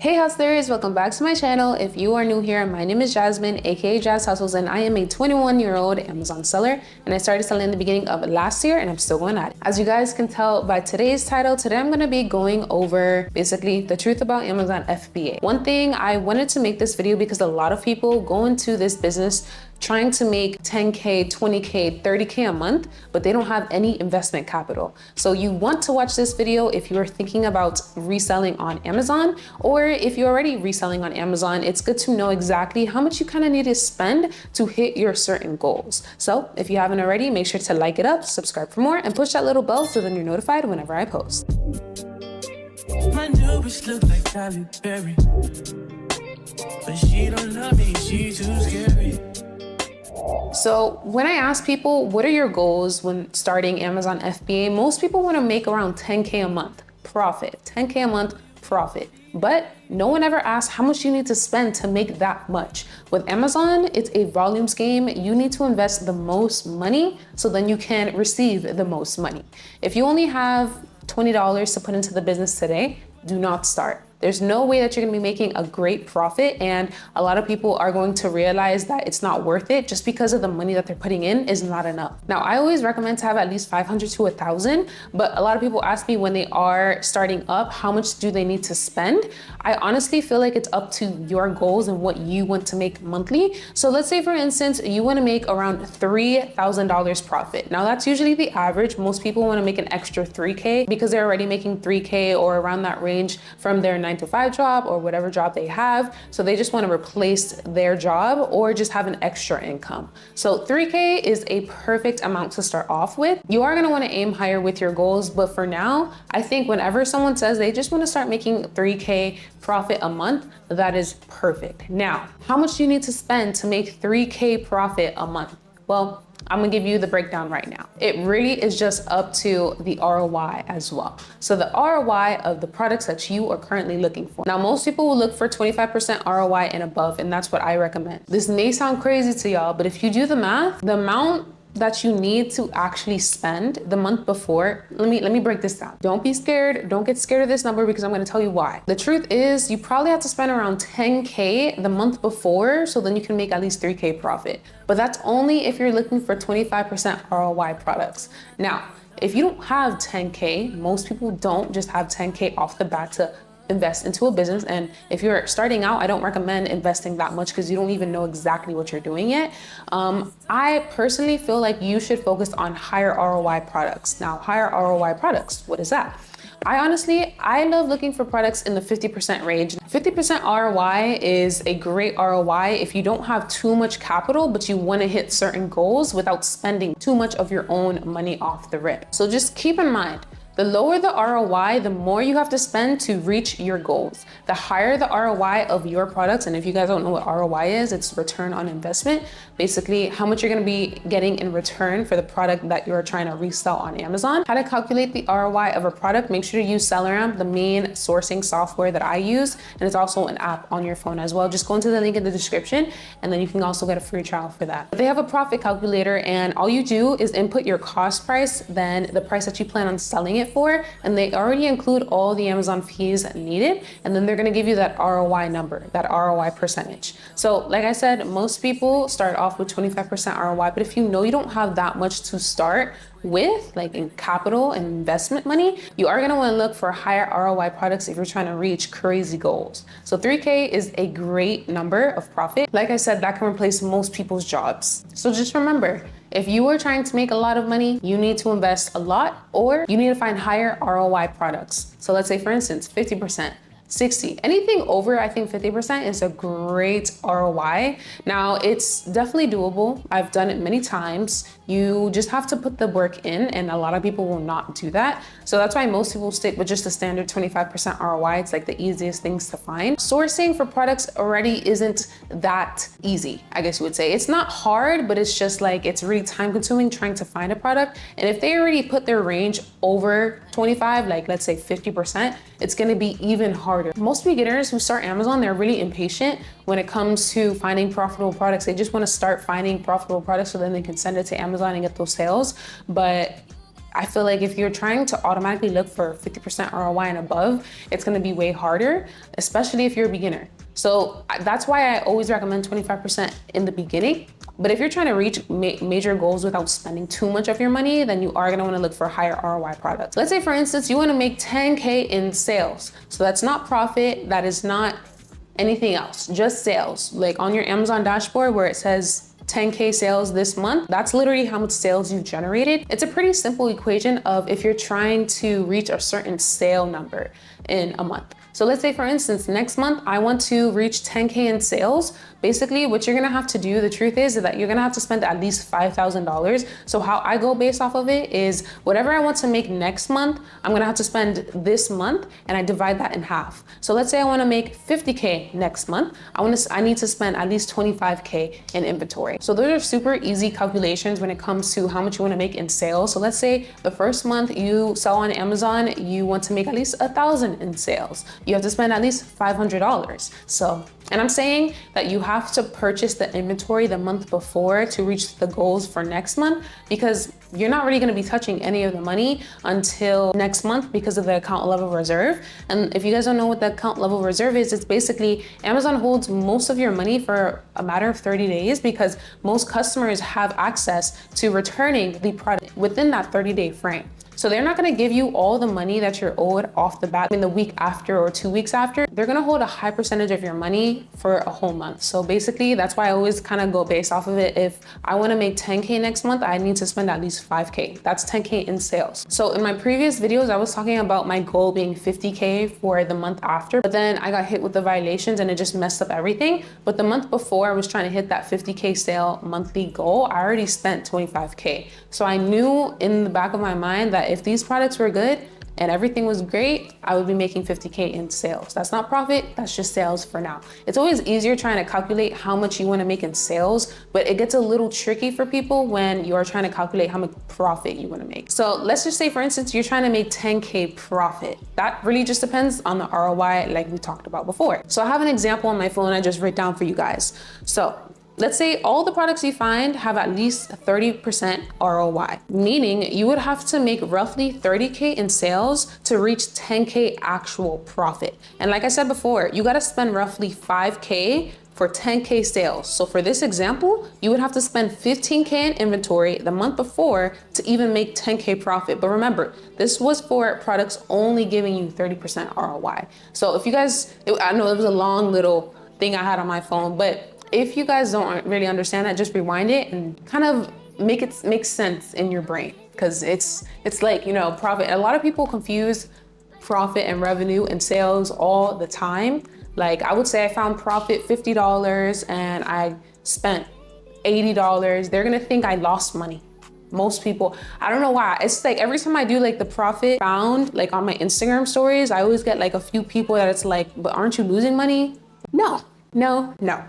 Hey hustlers, welcome back to my channel. If you are new here, my name is Jasmine, aka Jazz Hustles, and I am a 21-year-old Amazon seller, and I started selling in the beginning of last year and I'm still going at it. As you guys can tell by today's title, today I'm going to be going over basically the truth about Amazon FBA. One thing, I wanted to make this video because a lot of people go into this business trying to make 10K, 20K, 30K a month, but they don't have any investment capital. So you want to watch this video if you are thinking about reselling on Amazon, or if you're already reselling on Amazon, it's good to know exactly how much you kind of need to spend to hit your certain goals. So if you haven't already, make sure to like it up, subscribe for more, and push that little bell so then you're notified whenever I post. My new bitch look like Halle Berry, but she don't love me, she too scary. So when I ask people, what are your goals when starting Amazon FBA? Most people want to make around 10K a month profit, 10K a month profit. But no one ever asks how much you need to spend to make that much. With Amazon, it's a volumes game. You need to invest the most money so then you can receive the most money. If you only have $20 to put into the business today, do not start. There's no way that you're gonna be making a great profit, and a lot of people are going to realize that it's not worth it just because of the money that they're putting in is not enough. Now, I always recommend to have at least 500 to 1,000, but a lot of people ask me when they are starting up, how much do they need to spend? I honestly feel like it's up to your goals and what you want to make monthly. So let's say, for instance, you wanna make around $3,000 profit. Now that's usually the average. Most people wanna make an extra 3K because they're already making 3K or around that range from their 9-to-5 job or whatever job they have. So they just want to replace their job or just have an extra income. So 3K is a perfect amount to start off with. You are going to want to aim higher with your goals, but for now, I think whenever someone says they just want to start making 3K profit a month, that is perfect. Now, how much do you need to spend to make 3K profit a month? Well, I'm gonna give you the breakdown right now. It really is just up to the ROI as well. So the ROI of the products that you are currently looking for. Now, most people will look for 25% ROI and above, and that's what I recommend. This may sound crazy to y'all, but if you do the math, the amount that you need to actually spend the month before, let me break this down. Don't be scared, don't get scared of this number because I'm gonna tell you why. The truth is you probably have to spend around 10K the month before so then you can make at least 3K profit. But that's only if you're looking for 25% ROI products. Now, if you don't have 10K, most people don't just have 10K off the bat to invest into a business. And if you're starting out, I don't recommend investing that much because you don't even know exactly what you're doing yet. I personally feel like you should focus on higher ROI products. Now, higher ROI products, what is that? I love looking for products in the 50% range. 50% ROI is a great ROI if you don't have too much capital, but you want to hit certain goals without spending too much of your own money off the rip. So just keep in mind, the lower the ROI, the more you have to spend to reach your goals. The higher the ROI of your products, and if you guys don't know what ROI is, it's return on investment. Basically, how much you're gonna be getting in return for the product that you're trying to resell on Amazon. How to calculate the ROI of a product, make sure to use SellerAmp, the main sourcing software that I use, and it's also an app on your phone as well. Just go into the link in the description, and then you can also get a free trial for that. They have a profit calculator, and all you do is input your cost price, then the price that you plan on selling it for, and they already include all the Amazon fees needed, and then they're going to give you that ROI number, that ROI percentage. So like I said, most people start off with 25% ROI, but if you know you don't have that much to start with, like in capital and investment money, you are going to want to look for higher ROI products if you're trying to reach crazy goals. So 3K is a great number of profit. Like I said, that can replace most people's jobs. So just remember, if you are trying to make a lot of money, you need to invest a lot, or you need to find higher ROI products. So let's say, for instance, 50%. 60, anything over, I think 50% is a great ROI. Now, it's definitely doable. I've done it many times. You just have to put the work in, and a lot of people will not do that. So that's why most people stick with just the standard 25% ROI. It's like the easiest things to find. Sourcing for products already isn't that easy, I guess you would say. It's not hard, but it's just like, it's really time consuming trying to find a product. And if they already put their range over 25, like let's say 50%, it's gonna be even harder. Most beginners who start Amazon, they're really impatient when it comes to finding profitable products. They just wanna start finding profitable products so then they can send it to Amazon and get those sales. But I feel like if you're trying to automatically look for 50% ROI and above, it's gonna be way harder, especially if you're a beginner. So that's why I always recommend 25% in the beginning. But if you're trying to reach major goals without spending too much of your money, then you are gonna wanna look for higher ROI products. Let's say, for instance, you wanna make 10K in sales. So that's not profit, that is not anything else, just sales. Like on your Amazon dashboard where it says 10K sales this month, that's literally how much sales you've generated. It's a pretty simple equation of if you're trying to reach a certain sale number in a month. So let's say, for instance, next month, I want to reach 10K in sales. Basically, what you're gonna have to do, the truth is that you're gonna have to spend at least $5,000. So how I go based off of it is whatever I want to make next month, I'm gonna have to spend this month, and I divide that in half. So let's say I wanna make 50K next month. I need to spend at least 25K in inventory. So those are super easy calculations when it comes to how much you wanna make in sales. So let's say the first month you sell on Amazon, you want to make at least 1,000 in sales. You have to spend at least $500. So, and I'm saying that you have to purchase the inventory the month before to reach the goals for next month, because you're not really gonna be touching any of the money until next month because of the account level reserve. And if you guys don't know what the account level reserve is, it's basically Amazon holds most of your money for a matter of 30 days because most customers have access to returning the product within that 30-day frame. So they're not gonna give you all the money that you're owed off the bat in the week after or 2 weeks after. They're gonna hold a high percentage of your money for a whole month. So basically, that's why I always kind of go based off of it. If I wanna make 10K next month, I need to spend at least 5K. That's 10K in sales. So in my previous videos, I was talking about my goal being 50K for the month after, but then I got hit with the violations and it just messed up everything. But the month before I was trying to hit that 50K sale monthly goal, I already spent 25K. So I knew in the back of my mind that if these products were good and everything was great, I would be making 50K in sales. That's not profit, that's just sales for now. It's always easier trying to calculate how much you wanna make in sales, but it gets a little tricky for people when you're trying to calculate how much profit you wanna make. So let's just say, for instance, you're trying to make 10K profit. That really just depends on the ROI like we talked about before. So I have an example on my phone I just wrote down for you guys. So let's say all the products you find have at least 30% ROI, meaning you would have to make roughly 30K in sales to reach 10K actual profit. And like I said before, you gotta spend roughly 5K for 10K sales. So for this example, you would have to spend 15K in inventory the month before to even make 10K profit. But remember, this was for products only giving you 30% ROI. So if you guys, I know it was a long little thing I had on my phone, but if you guys don't really understand that, just rewind it and kind of make it make sense in your brain. Because it's like, you know, profit. A lot of people confuse profit and revenue and sales all the time. Like I would say I found profit $50 and I spent $80. They're gonna think I lost money. Most people, I don't know why. It's like every time I do like the profit found, like on my Instagram stories, I always get like a few people that it's like, but aren't you losing money? No.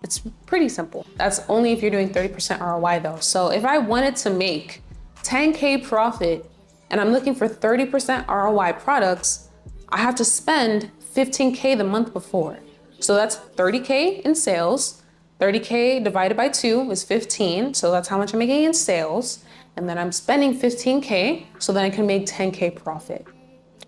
It's pretty simple. That's only if you're doing 30% ROI though. So if I wanted to make 10K profit and I'm looking for 30% ROI products, I have to spend 15K the month before. So that's 30K in sales. 30K divided by 2 is 15. So that's how much I'm making in sales. And then I'm spending 15K so then I can make 10K profit.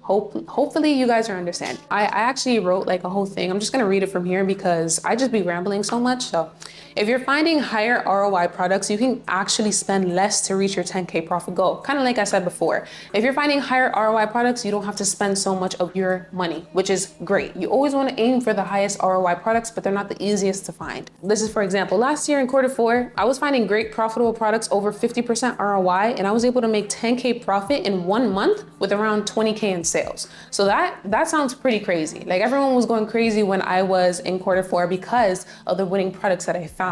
Hopefully you guys are understanding. I actually wrote like a whole thing. I'm just gonna read it from here because I just be rambling so much. So if you're finding higher ROI products, you can actually spend less to reach your 10K profit goal. Kind of like I said before, if you're finding higher ROI products, you don't have to spend so much of your money, which is great. You always wanna aim for the highest ROI products, but they're not the easiest to find. This is, for example, last year in Q4, I was finding great profitable products over 50% ROI, and I was able to make 10K profit in 1 month with around 20K in sales. So that sounds pretty crazy. Like everyone was going crazy when I was in Q4 because of the winning products that I found.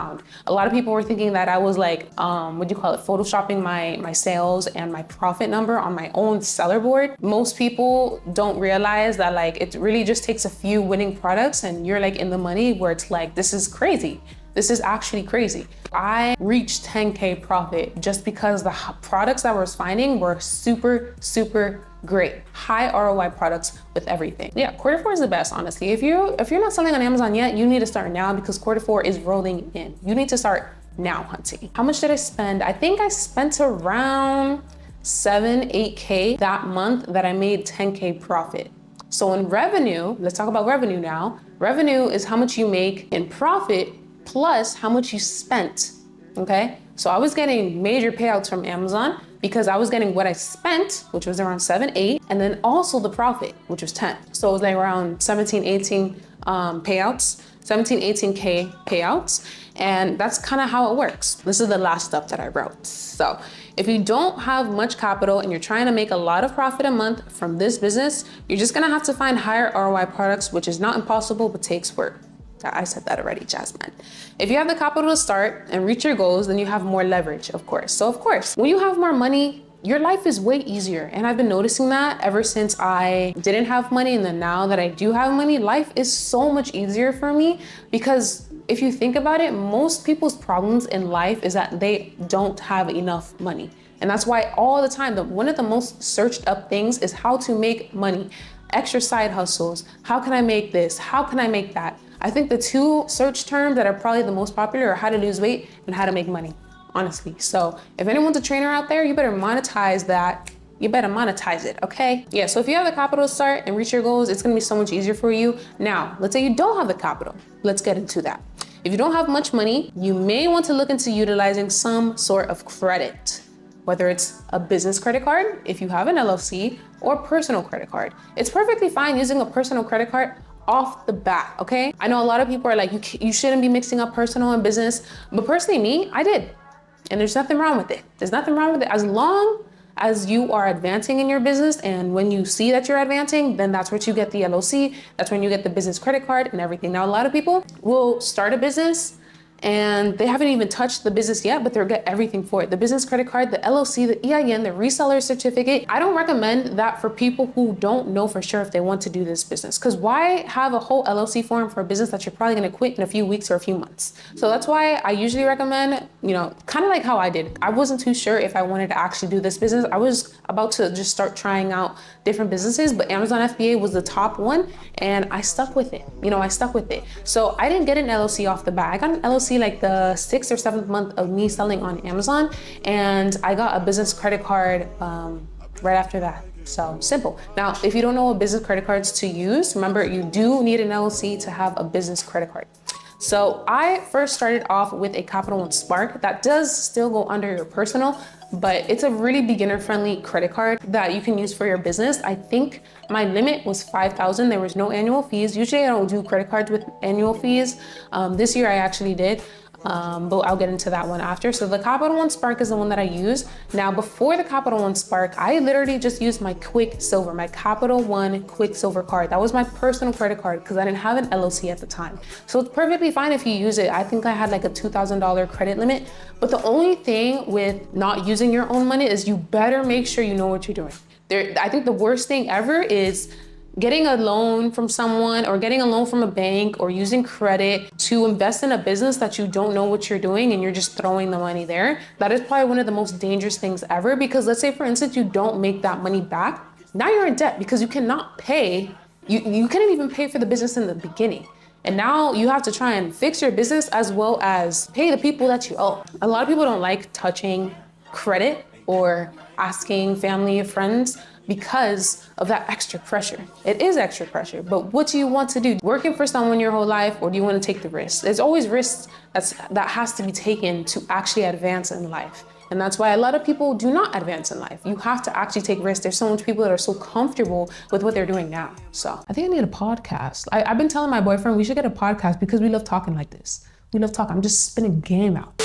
A lot of people were thinking that I was like, photoshopping my sales and my profit number on my own seller board. Most people don't realize that like it really just takes a few winning products and you're like in the money where it's like, this is crazy. This is actually crazy. I reached 10K profit just because the products that I was finding were super great. High ROI products with everything. Yeah, Q4 is the best, honestly. If you're not selling on Amazon yet, you need to start now because Q4 is rolling in. You need to start now hunting. How much did I spend? I think I spent around 7, 8K that month that I made 10K profit. So in revenue, let's talk about revenue now. Revenue is how much you make in profit plus how much you spent, okay? So I was getting major payouts from Amazon because I was getting what I spent, which was around 7, 8, and then also the profit, which was 10. So it was like around 17, 18 payouts, 17, 18K payouts. And that's kind of how it works. This is the last stuff that I wrote. So if you don't have much capital and you're trying to make a lot of profit a month from this business, you're just gonna have to find higher ROI products, which is not impossible, but takes work. I said that already, Jasmine. If you have the capital to start and reach your goals, then you have more leverage, of course. So of course, when you have more money, your life is way easier. And I've been noticing that ever since I didn't have money, and then now that I do have money, life is so much easier for me because if you think about it, most people's problems in life is that they don't have enough money. And that's why all the time, one of the most searched up things is how to make money, extra side hustles. How can I make this? How can I make that? I think the two search terms that are probably the most popular are how to lose weight and how to make money, honestly. So if anyone's a trainer out there, you better monetize that. You better monetize it, okay? Yeah, so if you have the capital to start and reach your goals, it's gonna be so much easier for you. Now, let's say you don't have the capital. Let's get into that. If you don't have much money, you may want to look into utilizing some sort of credit, whether it's a business credit card, if you have an LLC, or personal credit card. It's perfectly fine using a personal credit card off the bat, okay? I know a lot of people are like, you shouldn't be mixing up personal and business, but personally me, I did. And there's nothing wrong with it. There's nothing wrong with it as long as you are advancing in your business, and when you see that you're advancing, then that's what you get the LLC, that's when you get the business credit card and everything. Now, a lot of people will start a business and they haven't even touched the business yet, but they'll get everything for it. The business credit card, the LLC, the EIN, the reseller certificate. I don't recommend that for people who don't know for sure if they want to do this business. Because why have a whole LLC form for a business that you're probably gonna quit in a few weeks or a few months? So that's why I usually recommend, kind of like how I did. I wasn't too sure if I wanted to actually do this business. I was about to just start trying out different businesses, but Amazon FBA was the top one and I stuck with it. I stuck with it. So I didn't get an LLC off the bat. I got an LLC like the 6th or 7th month of me selling on Amazon, and I got a business credit card right after that. So simple. Now, if you don't know what business credit cards to use, remember you do need an LLC to have a business credit card. So I first started off with a Capital One Spark that does still go under your personal, but it's a really beginner-friendly credit card that you can use for your business. I think my limit was $5,000. There was no annual fees. Usually I don't do credit cards with annual fees. This year I actually did. But I'll get into that one after. So the Capital One Spark is the one that I use. Now, before the Capital One Spark, I literally just used my Quicksilver, my Capital One Quicksilver card. That was my personal credit card because I didn't have an LLC at the time. So it's perfectly fine if you use it. I think I had like a $2,000 credit limit. But the only thing with not using your own money is you better make sure you know what you're doing. I think the worst thing ever is getting a loan from someone or getting a loan from a bank or using credit to invest in a business that you don't know what you're doing and you're just throwing the money there. That is probably one of the most dangerous things ever, because let's say, for instance, you don't make that money back. Now you're in debt because you cannot pay. You couldn't even pay for the business in the beginning. And now you have to try and fix your business as well as pay the people that you owe. A lot of people don't like touching credit or asking family or friends because of that extra pressure. It is extra pressure, but what do you want to do? Working for someone your whole life, or do you want to take the risk? There's always risks that has to be taken to actually advance in life. And that's why a lot of people do not advance in life. You have to actually take risks. There's so much people that are so comfortable with what they're doing now. So I think I need a podcast. I've been telling my boyfriend we should get a podcast because we love talking like this. We love talking. I'm just spinning game out.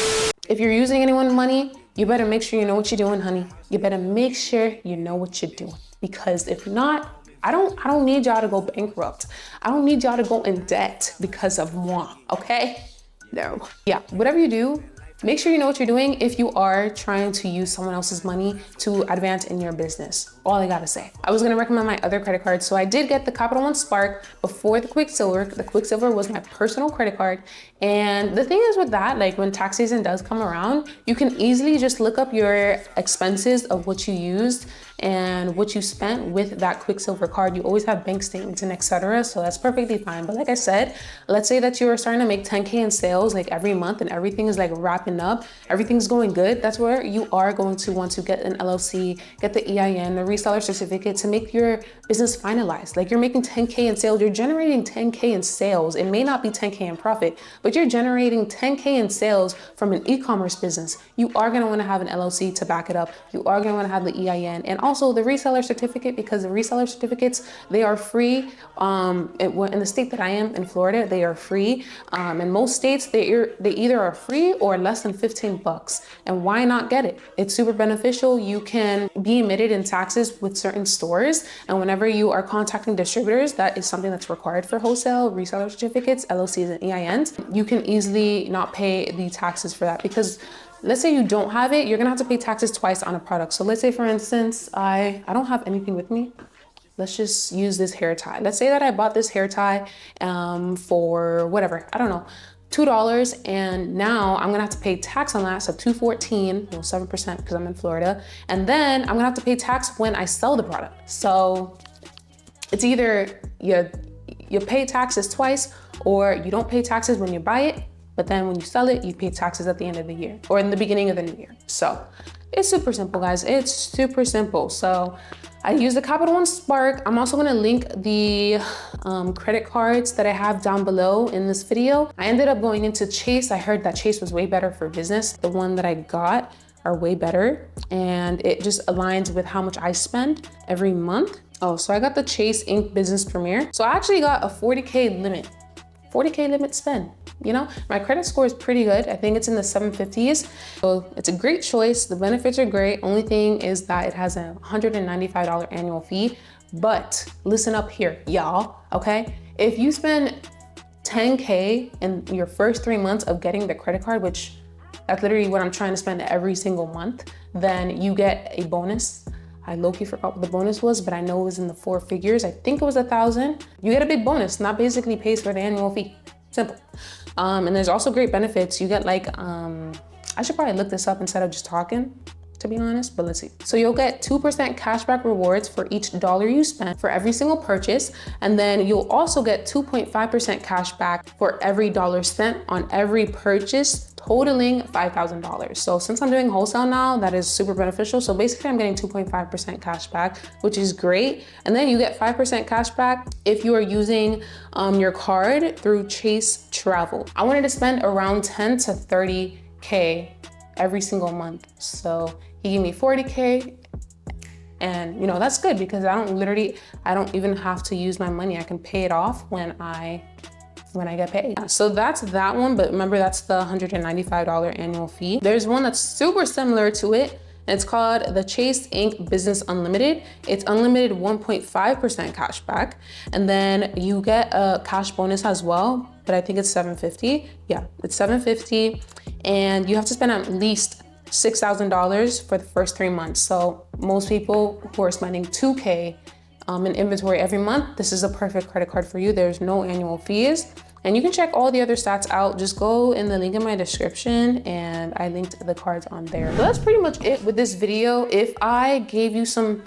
If you're using anyone's money, you better make sure you know what you're doing, honey. You better make sure you know what you're doing. Because if not, I don't need y'all to go bankrupt. I don't need y'all to go in debt because of moi, okay? No. Yeah, whatever you do, make sure you know what you're doing if you are trying to use someone else's money to advance in your business. All I gotta say. I was gonna recommend my other credit cards. So I did get the Capital One Spark before the Quicksilver. The Quicksilver was my personal credit card. And the thing is with that, like when tax season does come around, you can easily just look up your expenses of what you used and what you spent with that Quicksilver card. You always have bank statements and etc. So that's perfectly fine. But like I said, let's say that you're starting to make 10K in sales like every month and everything is like wrapping up, everything's going good. That's where you are going to want to get an LLC, get the EIN, the reseller certificate to make your business finalized. Like you're making 10K in sales, you're generating 10K in sales. It may not be 10K in profit, but you're generating 10K in sales from an e-commerce business. You are going to want to have an LLC to back it up. You are going to want to have the EIN and also the reseller certificate, because the reseller certificates, they are free. In the state that I am, in Florida, they are free. In most states, they either are free or less than 15 bucks. And why not get it? It's super beneficial. You can be omitted in taxes with certain stores. And whenever you are contacting distributors, that is something that's required for wholesale, reseller certificates, LLCs, and EINs. You can easily not pay the taxes for that, because let's say you don't have it, you're gonna have to pay taxes twice on a product. So let's say, for instance, I don't have anything with me. Let's just use this hair tie. Let's say that I bought this hair tie for whatever, I don't know, $2, and now I'm gonna have to pay tax on that, so $214, 7% because I'm in Florida, and then I'm gonna have to pay tax when I sell the product. So it's either you pay taxes twice, or you don't pay taxes when you buy it, but then when you sell it, you pay taxes at the end of the year or in the beginning of the new year. So it's super simple, guys. It's super simple. So I use the Capital One Spark. I'm also gonna link the credit cards that I have down below in this video. I ended up going into Chase. I heard that Chase was way better for business. The one that I got are way better, and it just aligns with how much I spend every month. Oh, so I got the Chase Ink Business Premier. So I actually got a 40K limit spend. You know, my credit score is pretty good. I think it's in the 750s. So it's a great choice. The benefits are great. Only thing is that it has a $195 annual fee. But listen up here, y'all, okay? If you spend 10K in your first 3 months of getting the credit card, which that's literally what I'm trying to spend every single month, then you get a bonus. I low-key forgot what the bonus was, but I know it was in the 4 figures. I think it was 1,000. You get a big bonus, and that basically pays for the annual fee. Simple. And there's also great benefits. You get like, I should probably look this up instead of just talking, to be honest, but let's see. So you'll get 2% cashback rewards for each dollar you spend for every single purchase. And then you'll also get 2.5% cashback for every dollar spent on every purchase, totaling $5,000. So since I'm doing wholesale now, that is super beneficial. So basically I'm getting 2.5% cashback, which is great. And then you get 5% cashback if you are using your card through Chase Travel. I wanted to spend around 10 to 30K every single month. So he gave me 40K, and you know, that's good because I don't even have to use my money. I can pay it off when I get paid. So that's that one, but remember that's the $195 annual fee. There's one that's super similar to it. It's called the Chase Ink Business Unlimited. It's unlimited 1.5% cash back. And then you get a cash bonus as well, but I think it's $750. Yeah, it's $750. And you have to spend at least $6,000 for the first 3 months. So most people who are spending 2K in inventory every month, this is a perfect credit card for you. There's no annual fees. And you can check all the other stats out. Just go in the link in my description, and I linked the cards on there. So that's pretty much it with this video. If I gave you some,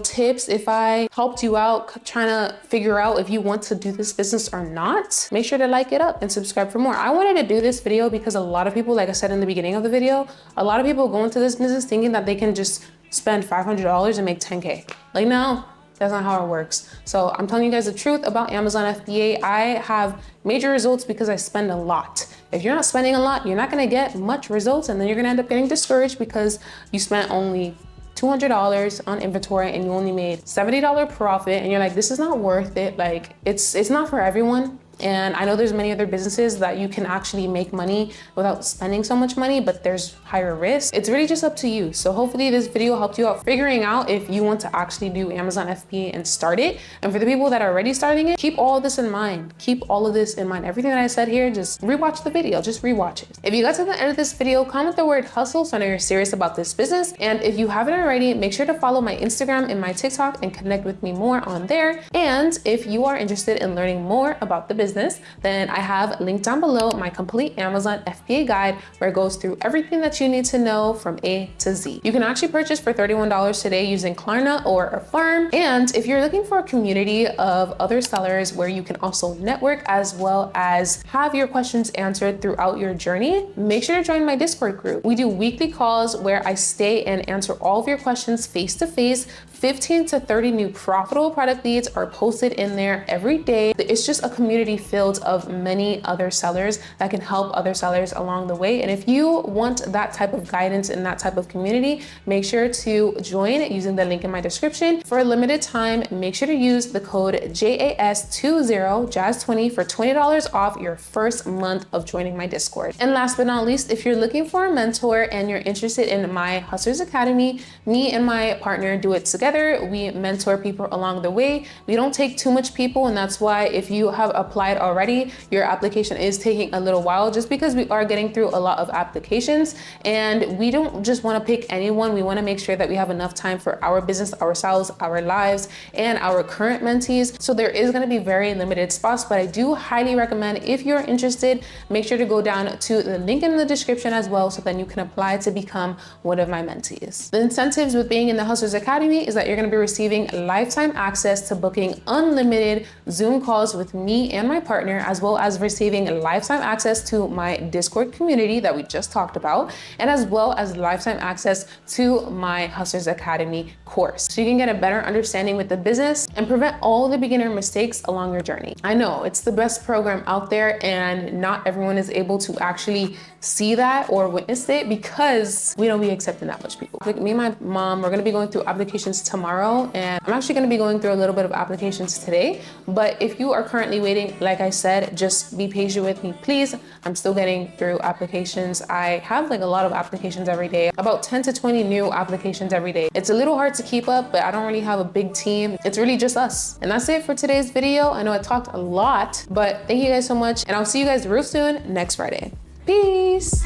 tips, if I helped you out trying to figure out if you want to do this business or not, make sure to like it up and subscribe for more. I wanted to do this video because a lot of people, like I said in the beginning of the video, a lot of people go into this business thinking that they can just spend $500 and make 10K. Like, no. That's not how it works. So I'm telling you guys the truth about Amazon FBA. I have major results because I spend a lot. If you're not spending a lot, you're not gonna get much results, and then you're gonna end up getting discouraged because you spent only $200 on inventory and you only made $70 profit, and you're like, this is not worth it. Like, it's not for everyone. And I know there's many other businesses that you can actually make money without spending so much money, but there's higher risk. It's really just up to you. So hopefully this video helped you out figuring out if you want to actually do Amazon FBA and start it. And for the people that are already starting it, keep all this in mind. Keep all of this in mind. Everything that I said here, just rewatch the video, just rewatch it. If you got to the end of this video, comment the word hustle so I know you're serious about this business. And if you haven't already, make sure to follow my Instagram and my TikTok and connect with me more on there. And if you are interested in learning more about the business, business, then I have linked down below my complete Amazon FBA guide where it goes through everything that you need to know from A to Z. You can actually purchase for $31 today using Klarna or Affirm. And if you're looking for a community of other sellers where you can also network as well as have your questions answered throughout your journey, make sure to join my Discord group. We do weekly calls where I stay and answer all of your questions face to face. 15 to 30 new profitable product leads are posted in there every day. It's just a community filled of many other sellers that can help other sellers along the way. And if you want that type of guidance and that type of community, make sure to join using the link in my description. For a limited time, make sure to use the code JAS20, JAS20 for $20 off your first month of joining my Discord. And last but not least, if you're looking for a mentor and you're interested in my Hustlers Academy, me and my partner do it together. We mentor people along the way. We don't take too much people, and that's why if you have applied already, your application is taking a little while just because we are getting through a lot of applications, and we don't just want to pick anyone. We want to make sure that we have enough time for our business, ourselves, our lives, and our current mentees. So there is going to be very limited spots, but I do highly recommend, if you're interested, make sure to go down to the link in the description as well, so then you can apply to become one of my mentees. The incentives with being in the Hustlers Academy is that you're going to be receiving lifetime access to booking unlimited Zoom calls with me and my partner, as well as receiving lifetime access to my Discord community that we just talked about, and as well as lifetime access to my Hustlers Academy course. So you can get a better understanding with the business and prevent all the beginner mistakes along your journey. I know it's the best program out there, and not everyone is able to actually see that or witness it because we don't be accepting that much people. Like me and my mom, we're going to be going through applications tomorrow, and I'm actually going to be going through a little bit of applications today. But if you are currently waiting, like I said, just be patient with me, please. I'm still getting through applications. I have like a lot of applications every day, about 10 to 20 new applications every day. It's a little hard to keep up, but I don't really have a big team. It's really just us. And that's it for today's video. I know I talked a lot, but thank you guys so much, and I'll see you guys real soon next Friday. Peace.